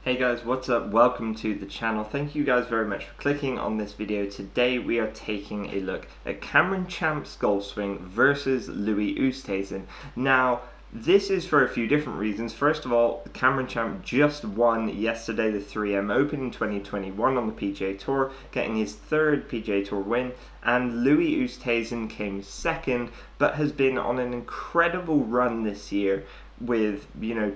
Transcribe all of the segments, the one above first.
Hey guys, what's up? Welcome to the channel. Thank you guys very much for clicking on this video. Today we are taking a look at Cameron Champ's golf swing versus Louis Oosthuizen. Now, this is for a few different reasons. First of all, Cameron Champ just won yesterday the 3M Open in 2021 on the PGA Tour, getting his third PGA Tour win, and Louis Oosthuizen came second, but has been on an incredible run this year with,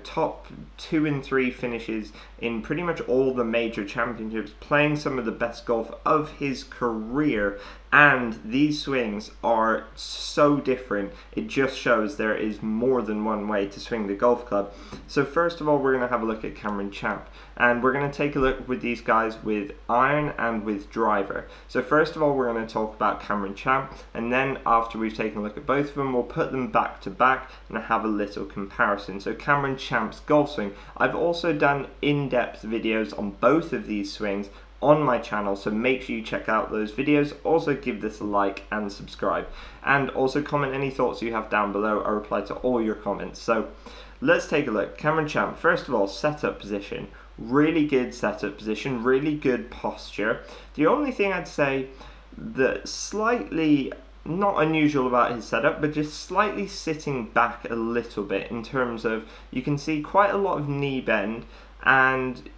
top 2 and 3 finishes in pretty much all the major championships, playing some of the best golf of his career. And these swings are so different, it just shows there is more than one way to swing the golf club. So first of all, we're going to have a look at Cameron Champ, and we're going to take a look with these guys with iron and with driver. So first of all, we're going to talk about Cameron Champ, and then after we've taken a look at both of them, we'll put them back to back and have a little comparison. So Cameron Champ's golf swing, I've also done in-depth videos on both of these swings on my channel, so make sure you check out those videos. Also give this a like and subscribe, and also comment any thoughts you have down below. I reply to all your comments. So let's take a look. Cameron Champ, first of all, setup position, really good setup position, really good posture. The only thing I'd say that slightly not unusual about his setup, but just slightly sitting back a little bit in terms of, you can see quite a lot of knee bend and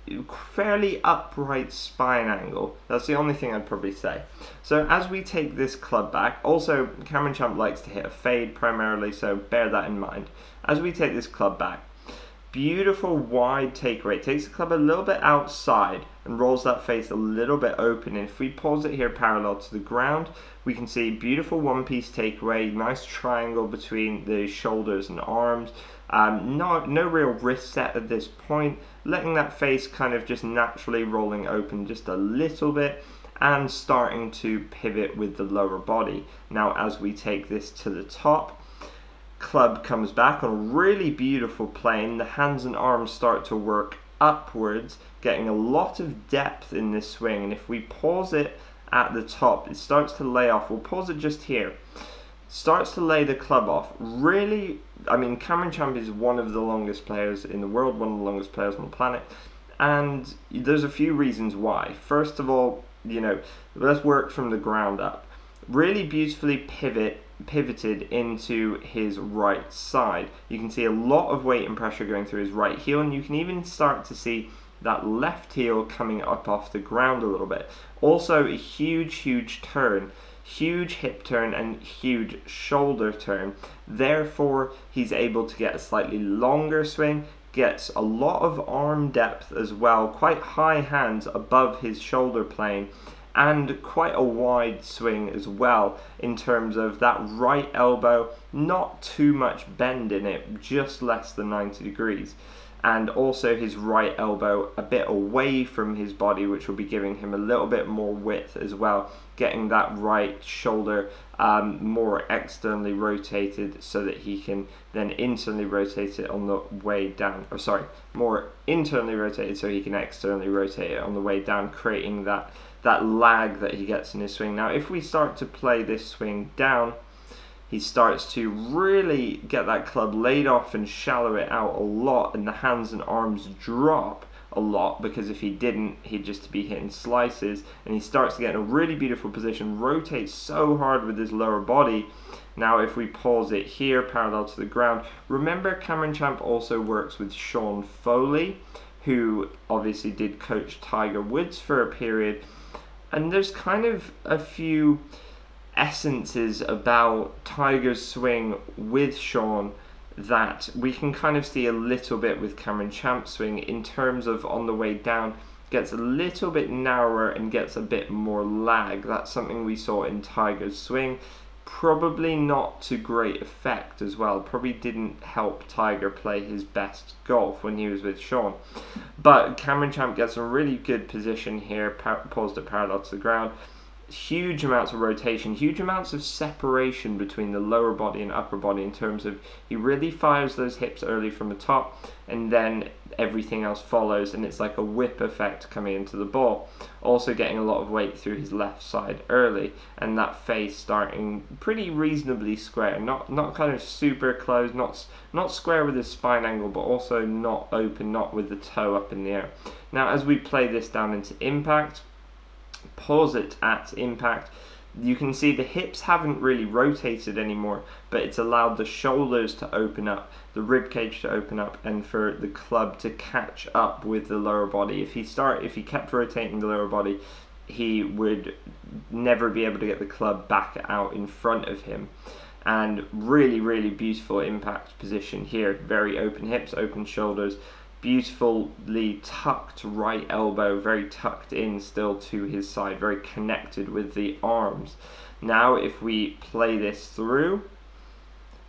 fairly upright spine angle. That's the only thing I'd probably say. So as we take this club back, also Cameron Champ likes to hit a fade primarily, so bear that in mind. As we take this club back, beautiful wide take rate, takes the club a little bit outside and rolls that face a little bit open. And if we pause it here parallel to the ground, we can see beautiful one-piece takeaway, nice triangle between the shoulders and arms. No real wrist set at this point, letting that face kind of just naturally rolling open just a little bit and starting to pivot with the lower body. Now as we take this to the top, club comes back on a really beautiful plane. The hands and arms start to work upwards, getting a lot of depth in this swing. And if we pause it at the top, it starts to lay off. We'll pause it just here. Starts to lay the club off. Really, I mean, Cameron Champ is one of the longest players in the world, one of the longest players on the planet, and there's a few reasons why. First of all, let's work from the ground up. Really beautifully pivoted into his right side. You can see a lot of weight and pressure going through his right heel, and you can even start to see that left heel coming up off the ground a little bit. Also a huge turn, huge hip turn and huge shoulder turn. Therefore he's able to get a slightly longer swing, gets a lot of arm depth as well, quite high hands above his shoulder plane, and quite a wide swing as well in terms of that right elbow, not too much bend in it, just less than 90 degrees. And also his right elbow a bit away from his body, which will be giving him a little bit more width as well, getting that right shoulder more externally rotated so that he can then internally rotate it on the way down, or sorry, more internally rotated so he can externally rotate it on the way down, creating that lag that he gets in his swing. Now if we start to play this swing down, he starts to really get that club laid off and shallow it out a lot, and the hands and arms drop a lot, because if he didn't, he'd just be hitting slices. And he starts to get in a really beautiful position, rotates so hard with his lower body. Now if we pause it here parallel to the ground, remember Cameron Champ also works with Sean Foley, who obviously did coach Tiger Woods for a period, and there's kind of a few essences about Tiger's swing with Sean that we can kind of see a little bit with Cameron Champ's swing, in terms of on the way down gets a little bit narrower and gets a bit more lag. That's something we saw in Tiger's swing, probably not to great effect as well, probably didn't help Tiger play his best golf when he was with Sean. But Cameron Champ gets a really good position here, paused it parallel to the ground. Huge amounts of rotation, huge amounts of separation between the lower body and upper body, in terms of he really fires those hips early from the top, and then everything else follows, and it's like a whip effect coming into the ball. Also getting a lot of weight through his left side early, and that face starting pretty reasonably square, not kind of super close, not square with his spine angle, but also not open, not with the toe up in the air. Now as we play this down into impact, pause it at impact, you can see the hips haven't really rotated anymore, but it's allowed the shoulders to open up, the rib cage to open up, and for the club to catch up with the lower body. If he kept rotating the lower body, he would never be able to get the club back out in front of him. And really, really beautiful impact position here. Very open hips, open shoulders, beautifully tucked right elbow, very tucked in still to his side, very connected with the arms. Now if we play this through,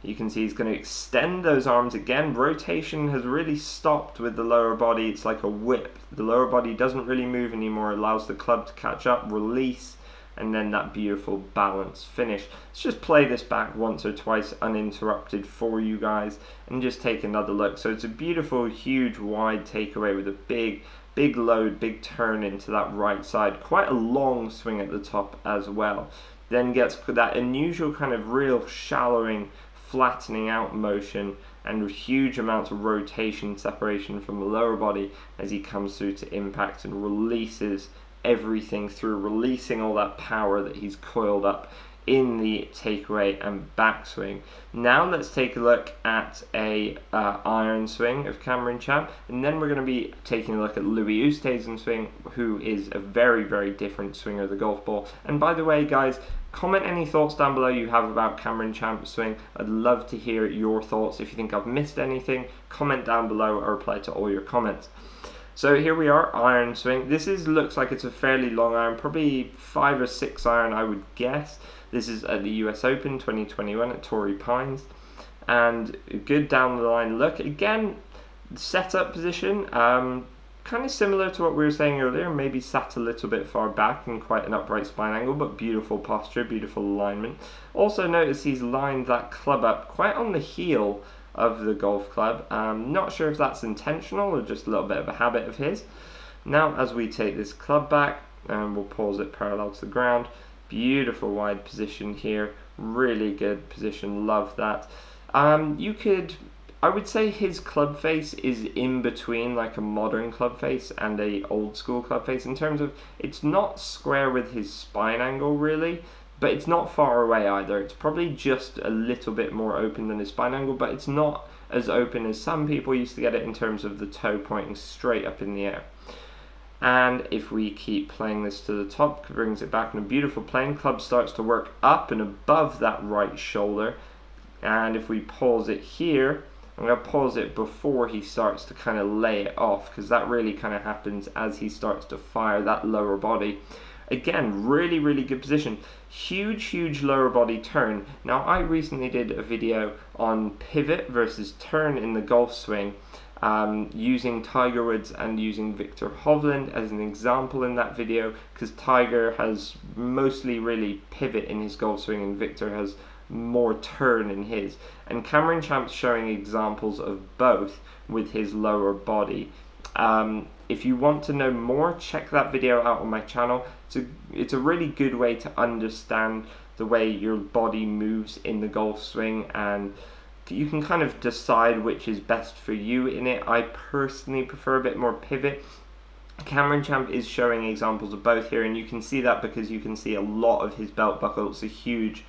you can see he's going to extend those arms again. Rotation has really stopped with the lower body. It's like a whip. The lower body doesn't really move anymore, allows the club to catch up, release, and then that beautiful balanced finish. Let's just play this back once or twice uninterrupted for you guys and just take another look. So it's a beautiful, huge, wide takeaway with a big load, big turn into that right side. Quite a long swing at the top as well. Then gets that unusual kind of real shallowing, flattening out motion and huge amounts of rotation separation from the lower body as he comes through to impact and releases everything through, releasing all that power that he's coiled up in the takeaway and backswing. Now let's take a look at a iron swing of Cameron Champ, and then we're going to be taking a look at Louis Oosthuizen swing, who is a very, very different swinger of the golf ball. And by the way, guys, comment any thoughts down below you have about Cameron Champ's swing. I'd love to hear your thoughts. If you think I've missed anything, comment down below. I reply to all your comments. So here we are, iron swing. This looks like it's a fairly long iron, probably 5 or 6 iron I would guess. This is at the US Open 2021 at Torrey Pines. And a good down the line look. Again, setup position, kind of similar to what we were saying earlier, maybe sat a little bit far back and quite an upright spine angle, but beautiful posture, beautiful alignment. Also notice he's lined that club up quite on the heel of the golf club. Not sure if that's intentional or just a little bit of a habit of his. Now as we take this club back, and we'll pause it parallel to the ground, beautiful wide position here, really good position, love that. I would say his club face is in between like a modern club face and a old school club face in terms of it's not square with his spine angle really, but it's not far away either. It's probably just a little bit more open than his spine angle, but it's not as open as some people used to get it in terms of the toe pointing straight up in the air. And if we keep playing this to the top, brings it back in a beautiful plane, club starts to work up and above that right shoulder. And if we pause it here, I'm going to pause it before he starts to kind of lay it off, because that really kind of happens as he starts to fire that lower body. Again, really, really good position. Huge lower body turn. Now, I recently did a video on pivot versus turn in the golf swing, using Tiger Woods and using Viktor Hovland as an example in that video, because Tiger has mostly really pivot in his golf swing and Viktor has more turn in his. And Cameron Champ's showing examples of both with his lower body. If you want to know more, check that video out on my channel. It's a really good way to understand the way your body moves in the golf swing, and you can kind of decide which is best for you in it. I personally prefer a bit more pivot. Cameron Champ is showing examples of both here, and you can see that because you can see a lot of his belt buckle. It's a huge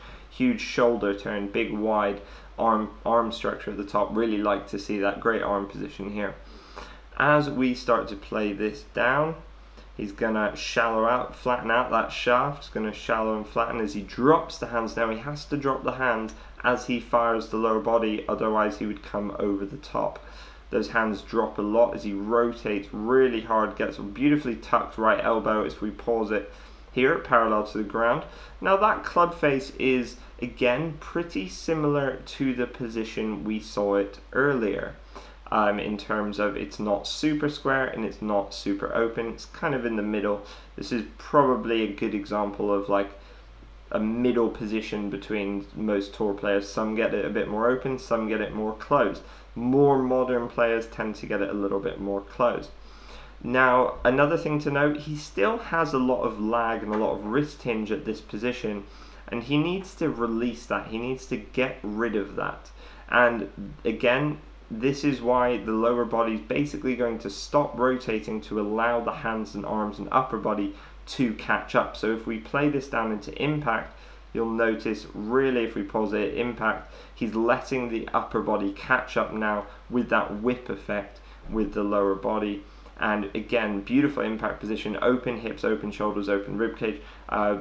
shoulder turn, big wide arm structure at the top. Really like to see that great arm position here. As we start to play this down, he's gonna shallow out, flatten out that shaft. He's gonna shallow and flatten as he drops the hands. Now he has to drop the hand as he fires the lower body, otherwise he would come over the top. Those hands drop a lot as he rotates really hard, gets a beautifully tucked right elbow as we pause it here, parallel to the ground. Now that club face is, again, pretty similar to the position we saw it earlier. In terms of it's not super square and it's not super open, it's kind of in the middle. This is probably a good example of like a middle position between most tour players. Some get it a bit more open, some get it more closed. More modern players tend to get it a little bit more closed. Now, another thing to note, he still has a lot of lag and a lot of wrist hinge at this position, and he needs to release that. He needs to get rid of that. And again, this is why the lower body is basically going to stop rotating to allow the hands and arms and upper body to catch up. So if we play this down into impact, you'll notice really if we pause it at impact, he's letting the upper body catch up now with that whip effect with the lower body. And again, beautiful impact position, open hips, open shoulders, open ribcage,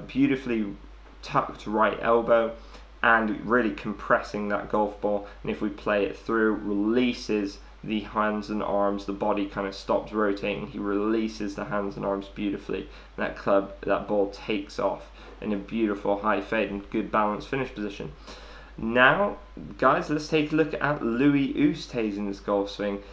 beautifully tucked right elbow, and really compressing that golf ball. And if we play it through, releases the hands and arms, the body kind of stops rotating, he releases the hands and arms beautifully. That ball takes off in a beautiful high fade and good balanced finish position. Now, guys, let's take a look at Louis Oosthuizen's golf swing.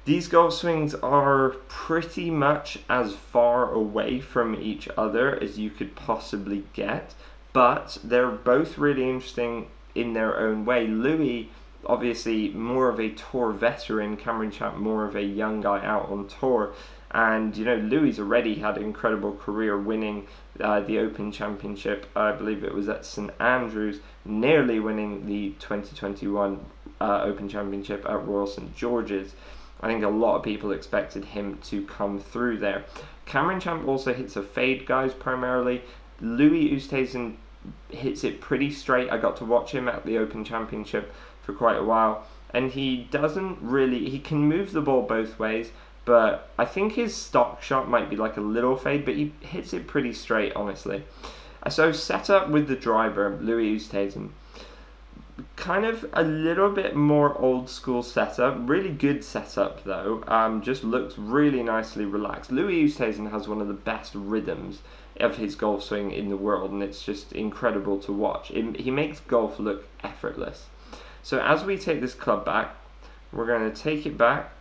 These golf swings are pretty much as far away from each other as you could possibly get, but they're both really interesting in their own way. Louis, obviously more of a tour veteran, Cameron Champ more of a young guy out on tour, and you know, Louis already had an incredible career winning the Open Championship. I believe it was at St Andrews, nearly winning the 2021 Open Championship at Royal St George's. I think a lot of people expected him to come through there. Cameron Champ also hits a fade, guys, primarily. Louis Oosthuizen hits it pretty straight. I got to watch him at the Open Championship for quite a while, and he doesn't really, he can move the ball both ways, but I think his stock shot might be like a little fade, but he hits it pretty straight, honestly. So set up with the driver, Louis Oosthuizen. Kind of a little bit more old school setup, really good setup though, just looks really nicely relaxed. Louis Oosthuizen has one of the best rhythms of his golf swing in the world, and it's just incredible to watch. He makes golf look effortless. So as we take this club back, we're going to take it back,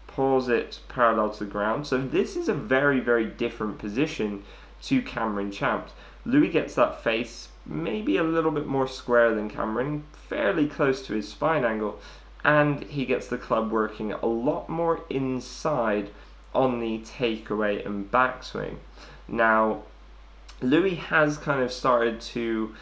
pause it parallel to the ground. So this is a very, very different position to Cameron Champ. Louis gets that face maybe a little bit more square than Cameron, fairly close to his spine angle, and he gets the club working a lot more inside on the takeaway and backswing. Now, Louis has kind of started to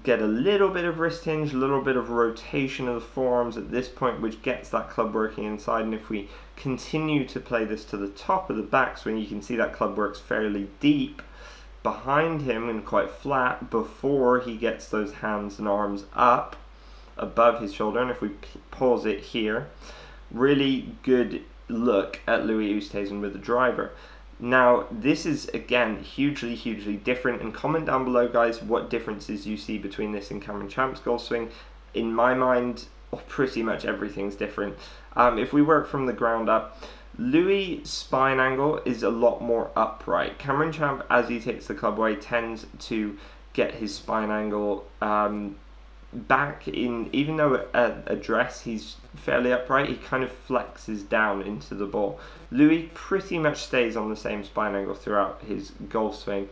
get a little bit of wrist hinge, a little bit of rotation of the forearms at this point, which gets that club working inside. And if we continue to play this to the top of the backswing, you can see that club works fairly deep behind him and quite flat before he gets those hands and arms up above his shoulder. And if we pause it here, really good look at Louis Oosthuizen with the driver. Now, this is, again, hugely, hugely different, and comment down below, guys, what differences you see between this and Cameron Champ's golf swing. In my mind, pretty much everything's different. If we work from the ground up, Louis' spine angle is a lot more upright. Cameron Champ, as he takes the club away, tends to get his spine angle back in, even though at address he's fairly upright, he kind of flexes down into the ball. Louis pretty much stays on the same spine angle throughout his golf swing,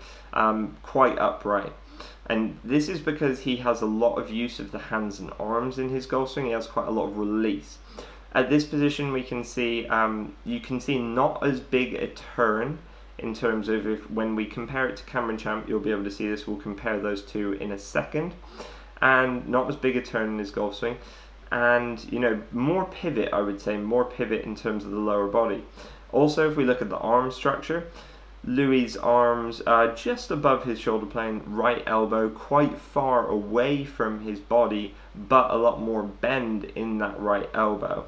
quite upright. And this is because he has a lot of use of the hands and arms in his golf swing. He has quite a lot of release. At this position we can see, you can see not as big a turn in terms of, when we compare it to Cameron Champ, you'll be able to see this. We'll compare those two in a second. And not as big a turn in his golf swing, and you know, more pivot, I would say, more pivot in terms of the lower body. Also, if we look at the arm structure, Louis' arms are just above his shoulder plane, right elbow quite far away from his body, but a lot more bend in that right elbow.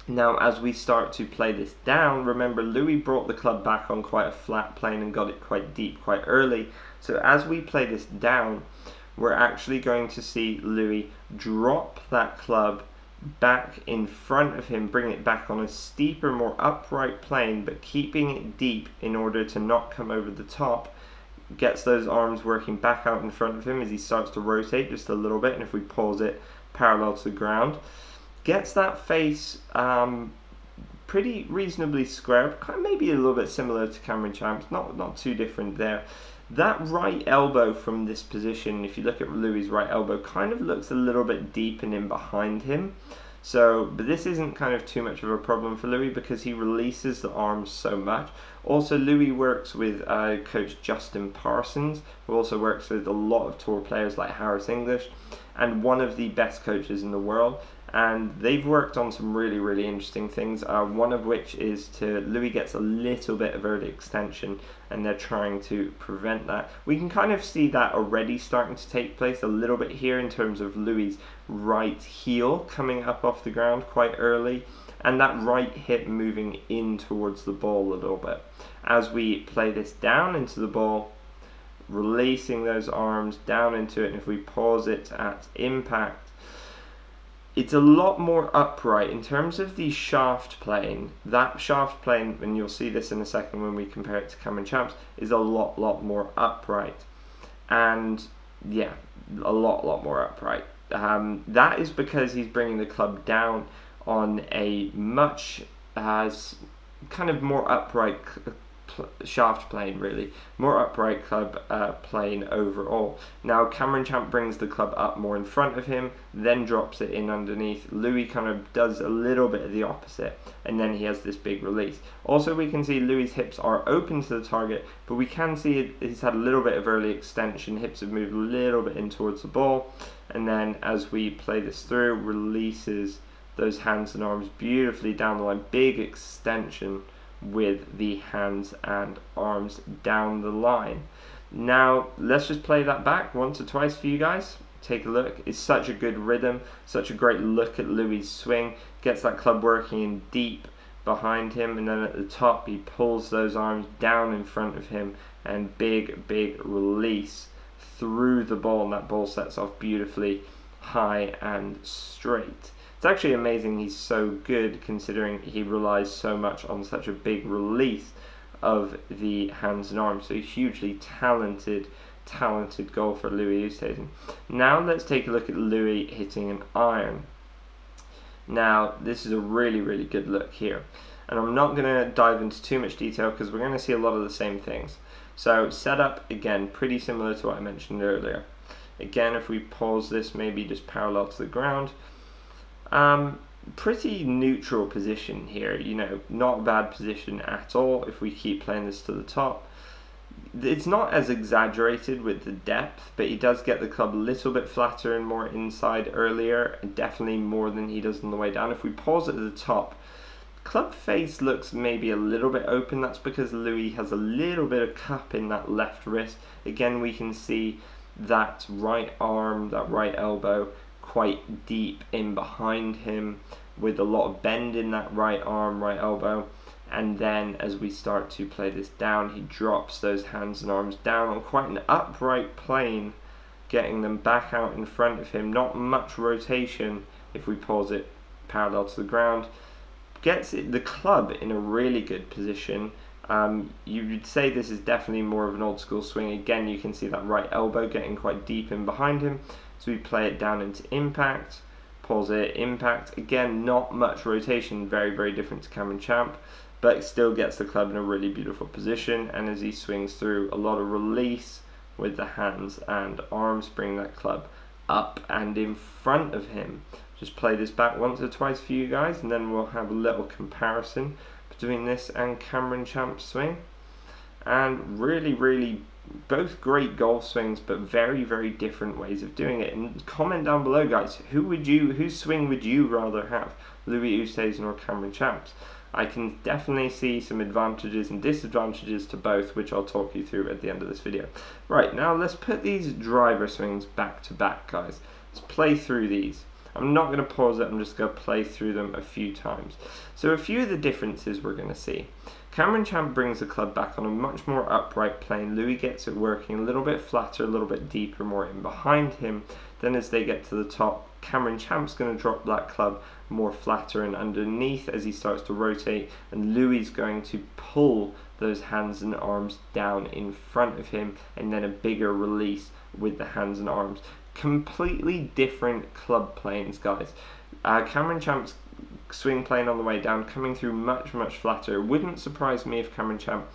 Now, as we start to play this down, remember Louis brought the club back on quite a flat plane and got it quite deep quite early. So as we play this down, we're actually going to see Louis drop that club back in front of him, bring it back on a steeper, more upright plane, but keeping it deep in order to not come over the top. Gets those arms working back out in front of him as he starts to rotate just a little bit, and if we pause it parallel to the ground, gets that face pretty reasonably square, kind of maybe a little bit similar to Cameron Champ, not too different there. That right elbow from this position, if you look at Louis' right elbow, kind of looks a little bit deep and in behind him. So, but this isn't kind of too much of a problem for Louis because he releases the arms so much. Also, Louis works with coach Justin Parsons, who also works with a lot of tour players like Harris English, and one of the best coaches in the world. and they've worked on some really interesting things, one of which is Louis gets a little bit of early extension, and they're trying to prevent that. We can kind of see that already starting to take place a little bit here in terms of Louis's right heel coming up off the ground quite early, and that right hip moving in towards the ball a little bit. As we play this down into the ball, releasing those arms down into it, and if we pause it at impact, it's a lot more upright in terms of the shaft plane. That shaft plane, and you'll see this in a second when we compare it to Cameron Champs, is a lot more upright. And yeah, a lot more upright. That is because he's bringing the club down on a much kind of more upright shaft plane, really more upright club plane overall. Now Cameron Champ brings the club up more in front of him, then drops it in underneath. Louis kind of does a little bit of the opposite, and then he has this big release. Also, we can see Louis's hips are open to the target, but we can see he's had a little bit of early extension. Hips have moved a little bit in towards the ball, and then as we play this through, releases those hands and arms beautifully down the line. Big extension with the hands and arms down the line. Now let's just play that back once or twice for you guys. Take a look. It's such a good rhythm, such a great look at Louis's swing. Gets that club working in deep behind him, and then at the top he pulls those arms down in front of him, and big release through the ball, and that ball sets off beautifully high and straight. It's actually amazing he's so good, considering he relies so much on such a big release of the hands and arms. So hugely talented golfer, Louis Oosthuizen. Now let's take a look at Louis hitting an iron. Now this is a really good look here, and I'm not going to dive into too much detail because we're going to see a lot of the same things. So setup, again, pretty similar to what I mentioned earlier. Again, if we pause this, maybe just parallel to the ground. Pretty neutral position here, you know, not a bad position at all if we keep playing this to the top. It's not as exaggerated with the depth, but he does get the club a little bit flatter and more inside earlier, and definitely more than he does on the way down. If we pause it at the top, club face looks maybe a little bit open. That's because Louis has a little bit of cup in that left wrist. Again, we can see that right arm, that right elbow quite deep in behind him, with a lot of bend in that right arm, right elbow. And then as we start to play this down, he drops those hands and arms down on quite an upright plane, getting them back out in front of him. Not much rotation if we pause it parallel to the ground. Gets the club in a really good position. You would say this is definitely more of an old school swing. Again, you can see that right elbow getting quite deep in behind him. So we play it down into impact, pause it, impact. Again, not much rotation, very different to Cameron Champ, but it still gets the club in a really beautiful position. And as he swings through, a lot of release with the hands and arms, bring that club up and in front of him. Just play this back once or twice for you guys, and then we'll have a little comparison between this and Cameron Champ's swing. And really both great golf swings, but very different ways of doing it. And comment down below, guys, whose swing would you rather have, Louis Oosthuizen or Cameron Champs? I can definitely see some advantages and disadvantages to both, which I'll talk you through at the end of this video. Right, now let's put these driver swings back to back, guys. Let's play through these. I'm not going to pause it, I'm just going to play through them a few times. So a few of the differences we're going to see. Cameron Champ brings the club back on a much more upright plane. Louis gets it working a little bit flatter, a little bit deeper, more in behind him. Then as they get to the top, Cameron Champ's going to drop that club more flatter and underneath as he starts to rotate, and Louis is going to pull those hands and arms down in front of him, and then a bigger release with the hands and arms. Completely different club planes, guys. Cameron Champ's swing plane on the way down coming through much flatter. It wouldn't surprise me if Cameron Champ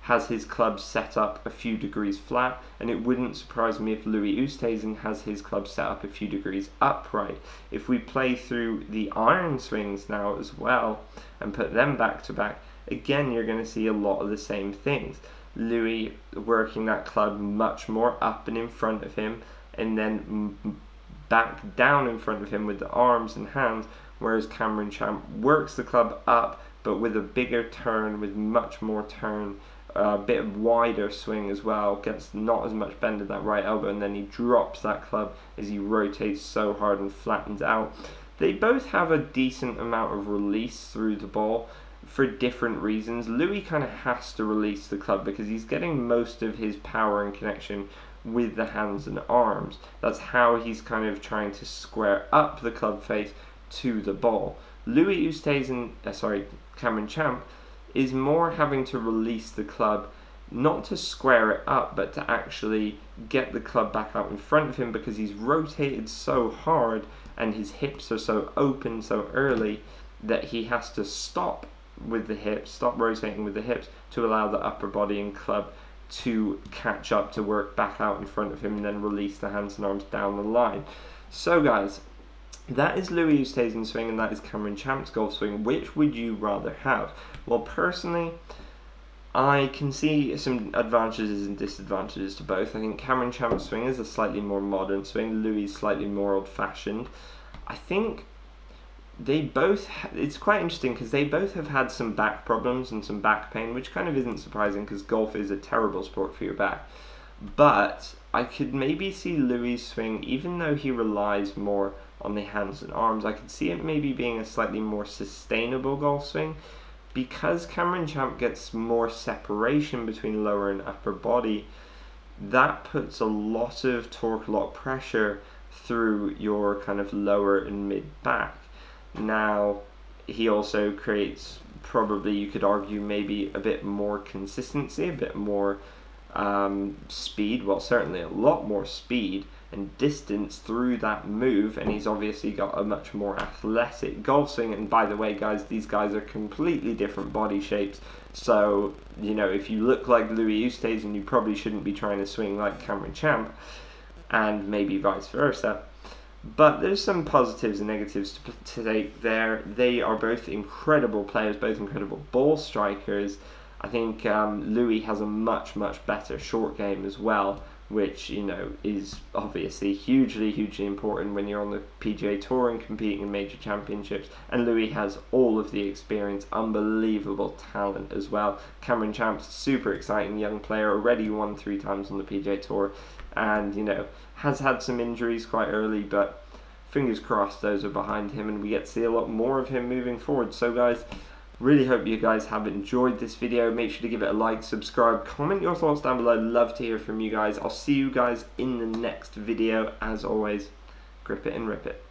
has his club set up a few degrees flat, and it wouldn't surprise me if Louis Oosthuizen has his club set up a few degrees upright. If we play through the iron swings now as well and put them back to back, again you're going to see a lot of the same things. Louis working that club much more up and in front of him, and then back down in front of him with the arms and hands, whereas Cameron Champ works the club up, but with a bigger turn, with much more turn, a bit wider swing as well, gets not as much bend in that right elbow, and then he drops that club as he rotates so hard and flattens out. They both have a decent amount of release through the ball for different reasons. Louis kind of has to release the club because he's getting most of his power and connection with the hands and arms. That's how he's kind of trying to square up the club face to the ball. Louis Oosthuizen, Cameron Champ, is more having to release the club, not to square it up, but to actually get the club back out in front of him, because he's rotated so hard and his hips are so open so early that he has to stop with the hips, stop rotating with the hips, to allow the upper body and club to catch up, to work back out in front of him, and then release the hands and arms down the line. So guys, that is Louis Oosthuizen's swing and that is Cameron Champ's golf swing. Which would you rather have? Well, personally, I can see some advantages and disadvantages to both. I think Cameron Champ's swing is a slightly more modern swing, Louis' slightly more old-fashioned. I think they both, it's quite interesting because they both have had some back problems and some back pain, which kind of isn't surprising because golf is a terrible sport for your back. But I could maybe see Louis' swing, even though he relies more on the hands and arms, I could see it maybe being a slightly more sustainable golf swing, because Cameron Champ gets more separation between lower and upper body. That puts a lot of torque, a lot of pressure through your kind of lower and mid back. Now, he also creates, probably you could argue, maybe a bit more consistency, a bit more speed, well, certainly a lot more speed and distance through that move, and he's obviously got a much more athletic golf swing. And by the way, guys, these guys are completely different body shapes, so you know, if you look like Louis Oosthuizen, you probably shouldn't be trying to swing like Cameron Champ, and maybe vice versa. But there's some positives and negatives to take there. They are both incredible players, both incredible ball strikers. I think Louis has a much better short game as well, which, you know, is obviously hugely important when you're on the PGA Tour and competing in major championships. And Louis has all of the experience, unbelievable talent as well. Cameron Champ's a super exciting young player, already won 3 times on the PGA Tour, and, you know, has had some injuries quite early, but fingers crossed those are behind him and we get to see a lot more of him moving forward. So guys, really hope you guys have enjoyed this video. Make sure to give it a like, subscribe, comment your thoughts down below. Love to hear from you guys. I'll see you guys in the next video. As always, grip it and rip it.